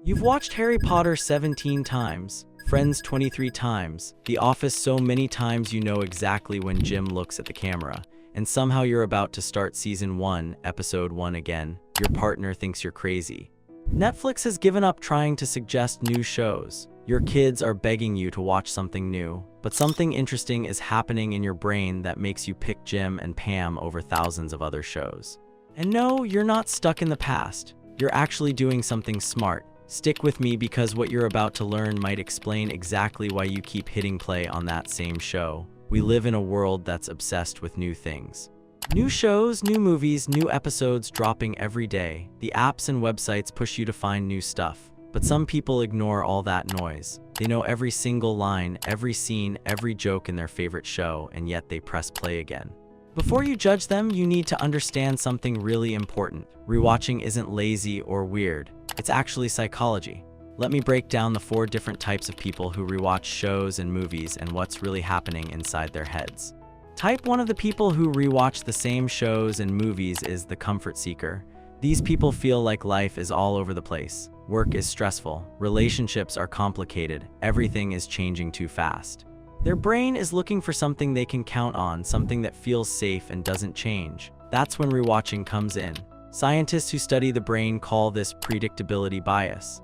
You've watched Harry Potter 17 times, Friends 23 times, The Office so many times you know exactly when Jim looks at the camera, and somehow you're about to start Season 1, Episode 1 again. Your partner thinks you're crazy. Netflix has given up trying to suggest new shows. Your kids are begging you to watch something new, but something interesting is happening in your brain that makes you pick Jim and Pam over thousands of other shows. And no, you're not stuck in the past. You're actually doing something smart. Stick with me because what you're about to learn might explain exactly why you keep hitting play on that same show. We live in a world that's obsessed with new things. New shows, new movies, new episodes dropping every day. The apps and websites push you to find new stuff. But some people ignore all that noise. They know every single line, every scene, every joke in their favorite show, and yet they press play again. Before you judge them, you need to understand something really important. Rewatching isn't lazy or weird. It's actually psychology. Let me break down the 4 different types of people who rewatch shows and movies and what's really happening inside their heads. Type 1 of the people who rewatch the same shows and movies is the comfort seeker. These people feel like life is all over the place. Work is stressful. Relationships are complicated. Everything is changing too fast. Their brain is looking for something they can count on, something that feels safe and doesn't change. That's when rewatching comes in. Scientists who study the brain call this predictability bias.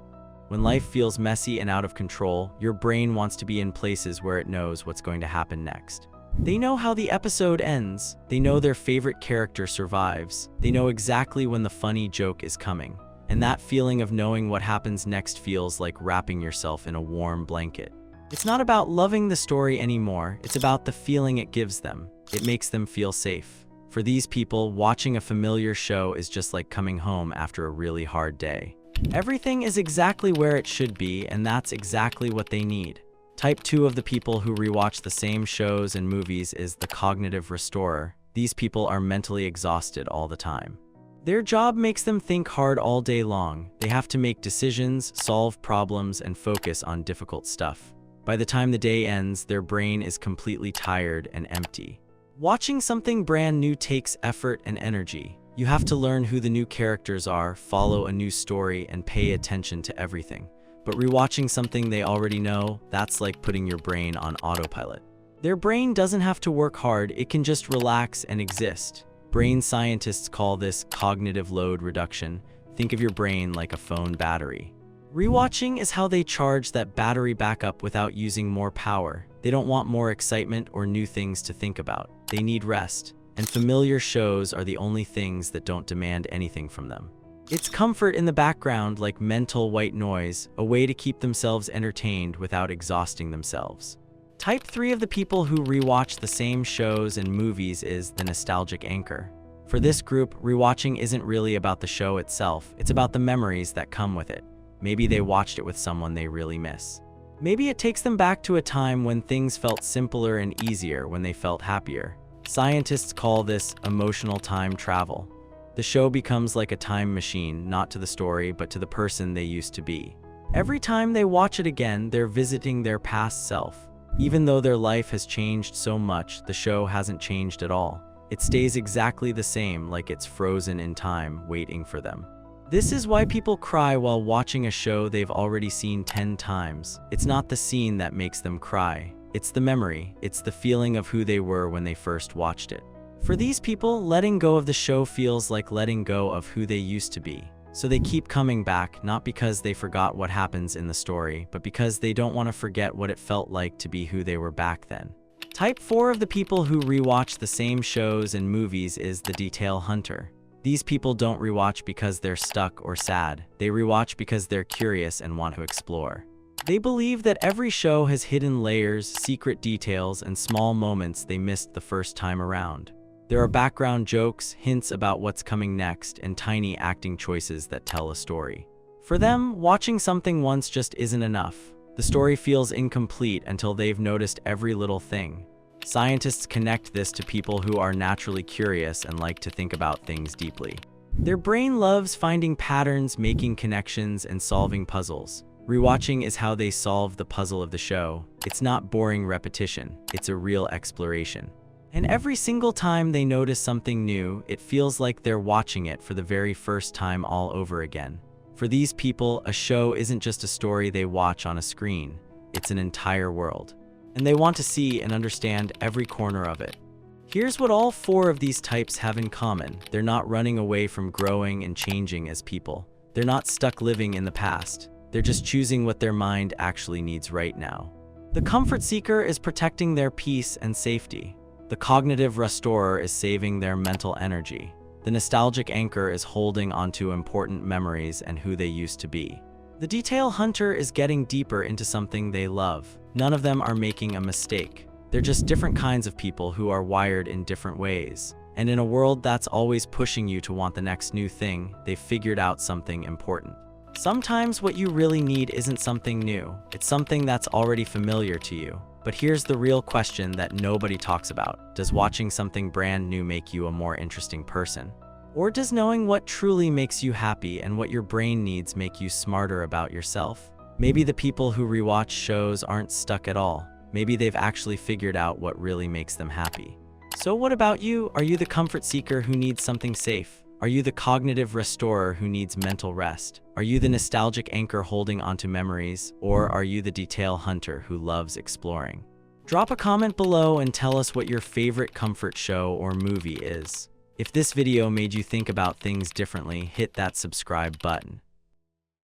When life feels messy and out of control, your brain wants to be in places where it knows what's going to happen next. They know how the episode ends. They know their favorite character survives. They know exactly when the funny joke is coming. And that feeling of knowing what happens next feels like wrapping yourself in a warm blanket. It's not about loving the story anymore. It's about the feeling it gives them. It makes them feel safe. For these people, watching a familiar show is just like coming home after a really hard day. Everything is exactly where it should be, and that's exactly what they need. Type 2 of the people who rewatch the same shows and movies is the cognitive restorer. These people are mentally exhausted all the time. Their job makes them think hard all day long. They have to make decisions, solve problems, and focus on difficult stuff. By the time the day ends, their brain is completely tired and empty. Watching something brand new takes effort and energy. You have to learn who the new characters are, follow a new story, and pay attention to everything. But rewatching something they already know, that's like putting your brain on autopilot. Their brain doesn't have to work hard, it can just relax and exist. Brain scientists call this cognitive load reduction. Think of your brain like a phone battery. Rewatching is how they charge that battery back up without using more power. They don't want more excitement or new things to think about. They need rest. And familiar shows are the only things that don't demand anything from them. It's comfort in the background, like mental white noise, a way to keep themselves entertained without exhausting themselves. Type 3 of the people who rewatch the same shows and movies is the nostalgic anchor. For this group, rewatching isn't really about the show itself, it's about the memories that come with it. Maybe they watched it with someone they really miss. Maybe it takes them back to a time when things felt simpler and easier, when they felt happier. Scientists call this emotional time travel. The show becomes like a time machine, not to the story, but to the person they used to be. Every time they watch it again, they're visiting their past self. Even though their life has changed so much, the show hasn't changed at all. It stays exactly the same, like it's frozen in time, waiting for them. This is why people cry while watching a show they've already seen 10 times. It's not the scene that makes them cry. It's the memory. It's the feeling of who they were when they first watched it. For these people, letting go of the show feels like letting go of who they used to be. So they keep coming back, not because they forgot what happens in the story, but because they don't want to forget what it felt like to be who they were back then. Type 4 of the people who rewatch the same shows and movies is the detail hunter. These people don't rewatch because they're stuck or sad. They rewatch because they're curious and want to explore. They believe that every show has hidden layers, secret details, and small moments they missed the first time around. There are background jokes, hints about what's coming next, and tiny acting choices that tell a story. For them, watching something once just isn't enough. The story feels incomplete until they've noticed every little thing. Scientists connect this to people who are naturally curious and like to think about things deeply. Their brain loves finding patterns, making connections, and solving puzzles. Rewatching is how they solve the puzzle of the show. It's not boring repetition, it's a real exploration. And every single time they notice something new, it feels like they're watching it for the very first time all over again. For these people, a show isn't just a story they watch on a screen, it's an entire world. And they want to see and understand every corner of it. Here's what all 4 of these types have in common. They're not running away from growing and changing as people. They're not stuck living in the past. They're just choosing what their mind actually needs right now. The comfort seeker is protecting their peace and safety. The cognitive restorer is saving their mental energy. The nostalgic anchor is holding onto important memories and who they used to be. The detail hunter is getting deeper into something they love. None of them are making a mistake. They're just different kinds of people who are wired in different ways. And in a world that's always pushing you to want the next new thing, they've figured out something important. Sometimes what you really need isn't something new. It's something that's already familiar to you. But here's the real question that nobody talks about. Does watching something brand new make you a more interesting person? Or does knowing what truly makes you happy and what your brain needs make you smarter about yourself? Maybe the people who rewatch shows aren't stuck at all. Maybe they've actually figured out what really makes them happy. So what about you? Are you the comfort seeker who needs something safe? Are you the cognitive restorer who needs mental rest? Are you the nostalgic anchor holding onto memories? Or are you the detail hunter who loves exploring? Drop a comment below and tell us what your favorite comfort show or movie is. If this video made you think about things differently, hit that subscribe button.